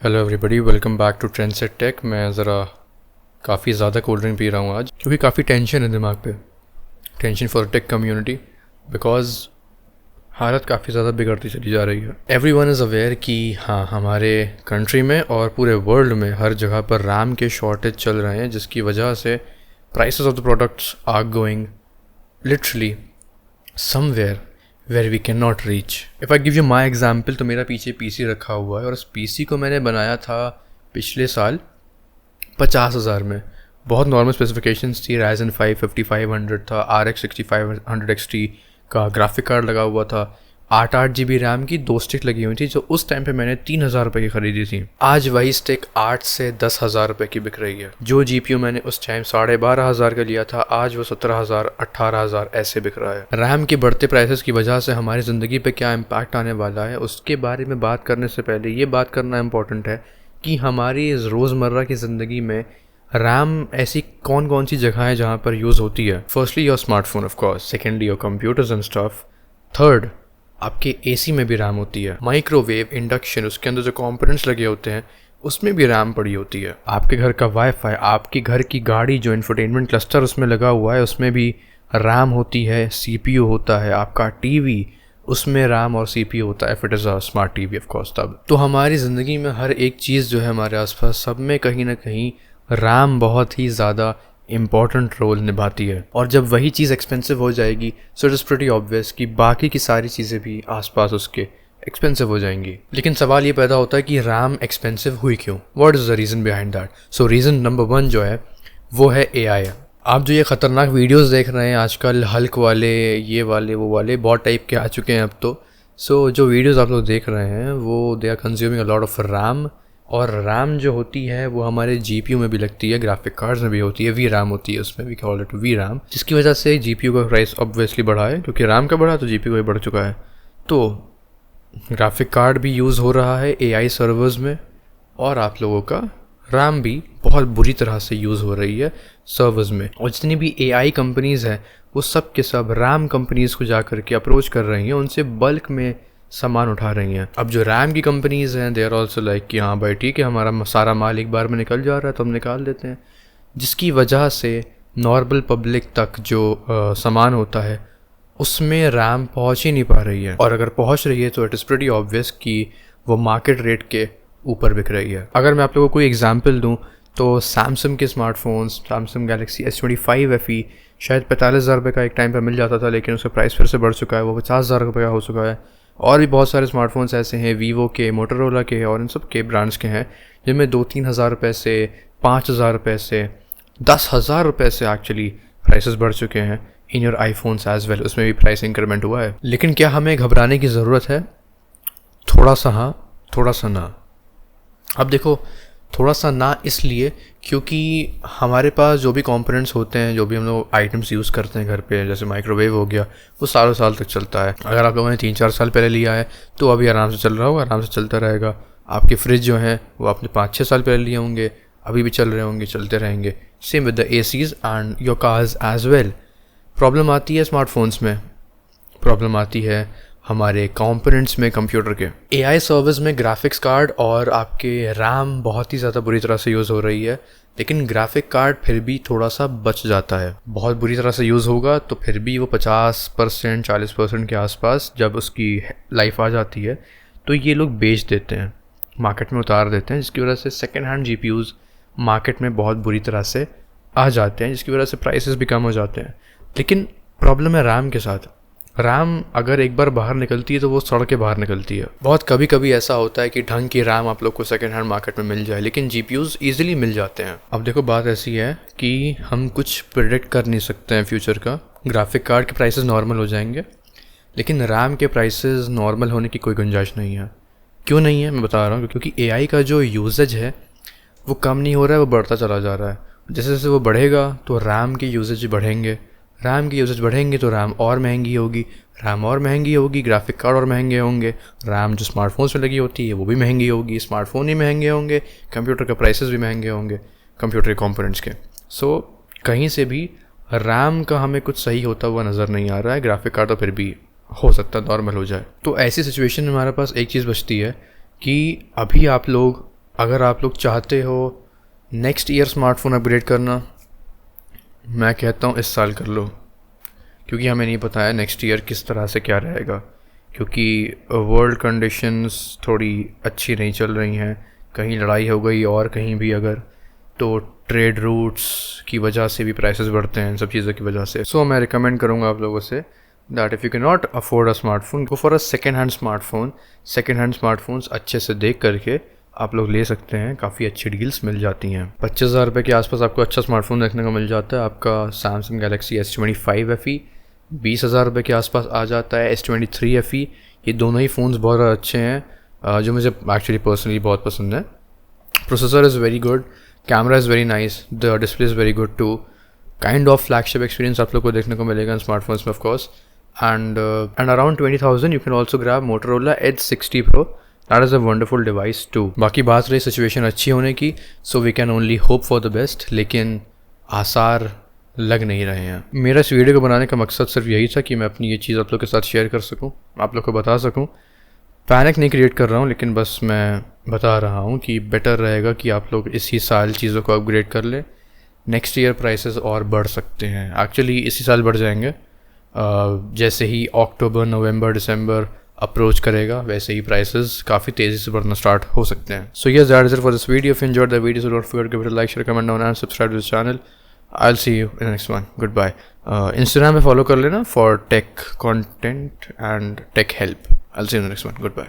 Hello everybody, welcome back to Trendset Tech. मैं ज़रा काफ़ी ज़्यादा कोल्ड ड्रिंक पी रहा हूँ आज, क्योंकि काफ़ी टेंशन है दिमाग पे। Tension for take community, because हालत काफ़ी ज़्यादा बिगड़ती चली जा रही है। एवरीवन इज़ अवेयर कि हाँ, हमारे कंट्री में और पूरे वर्ल्ड में हर जगह पर रैम के शॉर्टेज चल रहे हैं, जिसकी वजह से prices of the products are going literally somewhere where we can not reach. If I give you my example, तो मेरा पीछे पीसी रखा हुआ है और उस पीसी को मैंने बनाया था पिछले साल 50,000 में। बहुत नॉर्मल स्पेसिफिकेशंस थी। Ryzen 5 5500 था, RX 6500 XT का ग्राफिक कार्ड लगा हुआ था, 8 GB रैम की 2 स्टिक लगी हुई थी, जो उस टाइम पे मैंने 3,000 रुपये की ख़रीदी थी। आज वही स्टिक 8 से 10,000 रुपये की बिक रही है। जो GPU मैंने उस टाइम 12,500 का लिया था, आज वो 17,000 18,000 ऐसे बिक रहा है। रैम के बढ़ते प्राइसेस की वजह से हमारी ज़िंदगी पे क्या इम्पैक्ट आने वाला है, उसके बारे में बात करने से पहले ये बात करना इम्पोर्टेंट है कि हमारी रोज़मर्रा की ज़िंदगी में रैम ऐसी कौन कौन सी जगह है जहाँ पर यूज़ होती है। Firstly your smartphone of course, secondly your computers and stuff, third आपके एसी में भी रैम होती है, माइक्रोवेव, इंडक्शन, उसके अंदर जो कंपोनेंट्स लगे होते हैं उसमें भी रैम पड़ी होती है, आपके घर का वाईफाई, आपके घर की गाड़ी जो इंफोटेनमेंट क्लस्टर उसमें लगा हुआ है उसमें भी रैम होती है, सीपीयू होता है, आपका टीवी उसमें रैम और सीपीयू होता है, if it is a smart TV off course. तब तो हमारी ज़िंदगी में हर एक चीज़ जो है हमारे आसपास, सब में कहीं ना कहीं रैम बहुत ही ज़्यादा इम्पॉर्टेंट रोल निभाती है। और जब वही चीज़ एक्सपेंसिव हो जाएगी, so it is pretty obvious कि बाकी की सारी चीज़ें भी आसपास उसके एक्सपेंसिव हो जाएंगी। लेकिन सवाल ये पैदा होता है कि रैम एक्सपेंसिव हुई क्यों? What is the reason behind that? So reason number 1 जो है वो है AI। आप जो ये ख़तरनाक वीडियोस देख रहे हैं आजकल, हल्क वाले, ये वाले, वो वाले, बहुत टाइप के आ चुके हैं अब तो। सो जो वीडियोस आप लोग देख रहे हैं वो they are consuming a lot of RAM, और रैम जो होती है वो हमारे GPU में भी लगती है, ग्राफिक कार्ड्स में भी होती है, वी रैम होती है उसमें, we call it VRAM, जिसकी वजह से GPU का प्राइस ऑब्वियसली बढ़ा है, क्योंकि रैम का बढ़ा तो GPU भी बढ़ चुका है। तो ग्राफिक कार्ड भी यूज़ हो रहा है AI सर्वर्स में, और आप लोगों का रैम भी बहुत बुरी तरह से यूज़ हो रही है सर्वर्स में। और जितनी भी AI कंपनीज़ हैं वो सब के सब रैम कंपनीज़ को जा कर के अप्रोच कर रही हैं, उनसे बल्क में सामान उठा रही हैं। अब जो रैम की कंपनीज़ हैं दे आर ऑल्सो लाइक कि हाँ भाई ठीक है, हमारा सारा माल एक बार में निकल जा रहा है तो हम निकाल देते हैं, जिसकी वजह से नॉर्मल पब्लिक तक जो सामान होता है उसमें रैम पहुंच ही नहीं पा रही है। और अगर पहुंच रही है तो इट इज़ प्रीटी ऑब्वियस कि वो मार्केट रेट के ऊपर बिक रही है। अगर मैं आप लोगों को कोई एग्जांपल दूं तो सैमसंग के smartphones, Samsung Galaxy S25 FE शायद 45,000 रुपये का एक टाइम पर मिल जाता था, लेकिन उसका प्राइस फिर से बढ़ चुका है, वो 50,000 रुपये का हो चुका है। और भी बहुत सारे स्मार्टफोन्स ऐसे हैं, वीवो के, मोटोरोला के और इन सब के ब्रांड्स के हैं, जिनमें 2-3 हज़ार रुपये से, 5,000 रुपये से, 10,000 रुपये से एक्चुअली प्राइसेस बढ़ चुके हैं। In your iPhones as well, उसमें भी प्राइस इंक्रीमेंट हुआ है। लेकिन क्या हमें घबराने की ज़रूरत है? थोड़ा सा हाँ, थोड़ा सा ना। अब देखो, थोड़ा सा ना इसलिए क्योंकि हमारे पास जो भी कंपोनेंट्स होते हैं, जो भी हम लोग आइटम्स यूज़ करते हैं घर पे, जैसे माइक्रोवेव हो गया, वो सालों साल तक चलता है। अगर आप लोगों ने 3-4 साल पहले लिया है तो अभी आराम से चल रहा होगा, आराम से चलता रहेगा। आपके फ्रिज जो हैं वो आपने 5-6 साल पहले लिए होंगे, अभी भी चल रहे होंगे, चलते रहेंगे। Same with the ACs and your cars as well. Problem आती है स्मार्टफोन्स में, प्रॉब्लम आती है हमारे कंपोनेंट्स में, कंप्यूटर के। AI सर्विस में ग्राफिक्स कार्ड और आपके रैम बहुत ही ज़्यादा बुरी तरह से यूज़ हो रही है, लेकिन ग्राफिक कार्ड फिर भी थोड़ा सा बच जाता है। बहुत बुरी तरह से यूज़ होगा तो फिर भी वो 50% 40% के आसपास जब उसकी लाइफ आ जाती है तो ये लोग बेच देते हैं, मार्केट में उतार देते हैं, जिसकी वजह से सेकेंड हैंड GPUs मार्केट में बहुत बुरी तरह से आ जाते हैं, जिसकी वजह से प्राइसेस भी कम हो जाते हैं। लेकिन प्रॉब्लम है रैम के साथ। रैम अगर एक बार बाहर निकलती है तो वो सड़ के बाहर निकलती है। बहुत कभी कभी ऐसा होता है कि ढंग की रैम आप लोग को सेकेंड हैंड मार्केट में मिल जाए, लेकिन GPUs ईजिली मिल जाते हैं। अब देखो, बात ऐसी है कि हम कुछ प्रेडिक्ट कर नहीं सकते हैं फ्यूचर का। ग्राफिक कार्ड के प्राइसेस नॉर्मल हो जाएंगे, लेकिन रैम के प्राइसेस नॉर्मल होने की कोई गुंजाइश नहीं है। क्यों नहीं है मैं बता रहा हूँ, क्योंकि AI का जो यूजेज है वो कम नहीं हो रहा है, वो बढ़ता चला जा रहा है। जैसे जैसे वो बढ़ेगा तो रैम के यूजेज बढ़ेंगे, रैम की यूजेज बढ़ेंगे तो रैम और महंगी होगी, रैम और महंगी होगी, ग्राफिक कार्ड और महंगे होंगे, रैम जो स्मार्टफोन्स में लगी होती है वो भी महंगी होगी, स्मार्टफोन ही महंगे होंगे, कंप्यूटर के प्राइसेस भी महंगे होंगे, कंप्यूटर के कंपोनेंट्स के। सो कहीं से भी रैम का हमें कुछ सही होता हुआ नज़र नहीं आ रहा है। ग्राफिक कार्ड तो फिर भी हो सकता है नॉर्मल हो जाए। तो ऐसी सिचुएशन में हमारे पास एक चीज़ बचती है कि अभी आप लोग अगर आप लोग चाहते हो नेक्स्ट ईयर स्मार्टफोन अपग्रेड करना, मैं कहता हूँ इस साल कर लो, क्योंकि हमें नहीं पता है नेक्स्ट ईयर किस तरह से क्या रहेगा, क्योंकि वर्ल्ड कंडीशंस थोड़ी अच्छी नहीं चल रही हैं। कहीं लड़ाई हो गई और कहीं भी अगर, तो ट्रेड रूट्स की वजह से भी प्राइसेस बढ़ते हैं, इन सब चीज़ों की वजह से। सो मैं रिकमेंड करूँगा आप लोगों say that if you can not afford a smartphone, go for a second hand smartphone. Second hand smartphones अच्छे से देख करके आप लोग ले सकते हैं, काफ़ी अच्छी डील्स मिल जाती हैं। 25,000 रुपये के आसपास आपको अच्छा स्मार्टफोन देखने को मिल जाता है। आपका सैमसंग गैलेक्सी S25 FE 20,000 रुपये के आसपास आ जाता है। S23 FE, ये दोनों ही फ़ोन्स बहुत अच्छे हैं, जो मुझे एक्चुअली पर्सनली बहुत पसंद है। Processor is very good, camera is very nice, the display is very good too. Kind of flagship experience आप लोग को देखने को मिलेगा इन स्मार्टफोन्स में, of course. And around 20,000 you can also grab Motorola Edge 60 Pro। That is a wonderful device too. बाकी बात रही सिचुएशन अच्छी होने की, so we can only hope for the best, लेकिन आसार लग नहीं रहे हैं। मेरा इस वीडियो को बनाने का मकसद सिर्फ यही था कि मैं अपनी ये चीज़ आप लोग के साथ शेयर कर सकूं, आप लोग को बता सकूं। पैनिक नहीं क्रिएट कर रहा हूं, लेकिन बस मैं बता रहा हूं कि बेटर रहेगा कि आप लोग इसी साल चीज़ों को अपग्रेड कर लें। नेक्स्ट ईयर प्राइसेस और बढ़ सकते हैं, एक्चुअली इसी साल बढ़ जाएंगे। जैसे ही अक्टूबर, नवंबर, दिसंबर अप्रोच करेगा, वैसे ही प्राइसेस काफ़ी तेज़ी से बढ़ना स्टार्ट हो सकते हैं। So yes, that is it for this video. If you enjoyed the video, so don't forget to give it a like, share, comment down and subscribe to this channel. I'll see you in the next one. Goodbye. Instagram पे follow कर लेना for tech content and tech help. I'll see you in the next one. Goodbye.